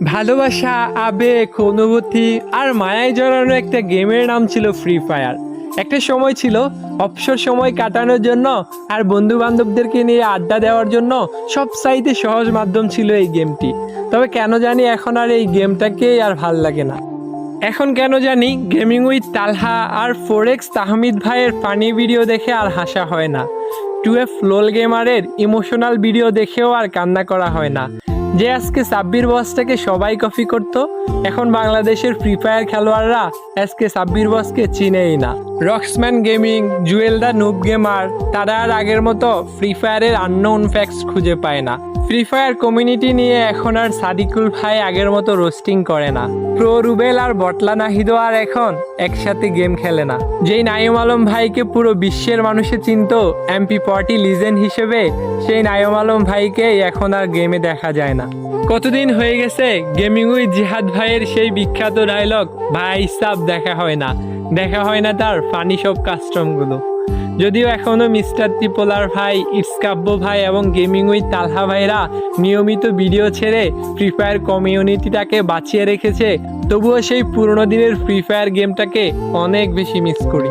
ভালোবাসা, আবেগ, অনুভূতি আর মায়ায় জড়ানো একটা গেমের নাম ছিল ফ্রি ফায়ার। একটা সময় ছিল অবসর সময় কাটানোর জন্য আর বন্ধু বান্ধবদেরকে নিয়ে আড্ডা দেওয়ার জন্য সবচাইতে সহজ মাধ্যম ছিল এই গেমটি। তবে কেন জানি এখন আর এই গেমটাকেই আর ভাল লাগে না। এখন কেন জানি গেমিং উইথ তালহা আর ফোরেক্স তাহমিদ ভাইয়ের ফানি ভিডিও দেখে আর হাসা হয় না। 2F লোল গেমারের ইমোশনাল ভিডিও দেখেও আর কান্না করা হয় না। যে আজকে সাব্বির বসটাকে সবাই কপি করত, এখন বাংলাদেশের ফ্রি ফায়ার খেলোয়াড়রা আজকে সাব্বির বসকে চিনেই না। রক্সম্যান গেমিং, জুয়েল দা নুব গেমার, তারা আর আগের মতো ফ্রি ফায়ারের আননোন ফ্যাক্টস খুঁজে পায় না। ফ্রি ফায়ার কমিউনিটি নিয়ে এখন আর সাদিকুল ভাই আগের মতো রোস্টিং করে না। প্রো রুবেল আর বটলা নাহিদও আর এখন একসাথে গেম খেলে না। যেই নাইম আলম ভাইকে পুরো বিশ্বের মানুষে চিনত MP40 লিজেন্ড হিসেবে, সেই নাইম আলম ভাইকে এখন আর গেমে দেখা যায় না। কতদিন হয়ে গেছে গেমিং উইথ জিহাদ ভাইয়ের সেই বিখ্যাত ডায়লগ ভাই সাব দেখা হয় না তার ফানি সব কাস্টমগুলো। যদিও এখনও মিস্টার ত্রিপোলার ভাই, ইটসকাব্য ভাই এবং গেমিং উইথ তালহা ভাইরা নিয়মিত ভিডিও ছেড়ে ফ্রি ফায়ার কমিউনিটিটাকে বাঁচিয়ে রেখেছে, তবুও সেই পুরোনো দিনের ফ্রি ফায়ার গেমটাকে অনেক বেশি মিস করি।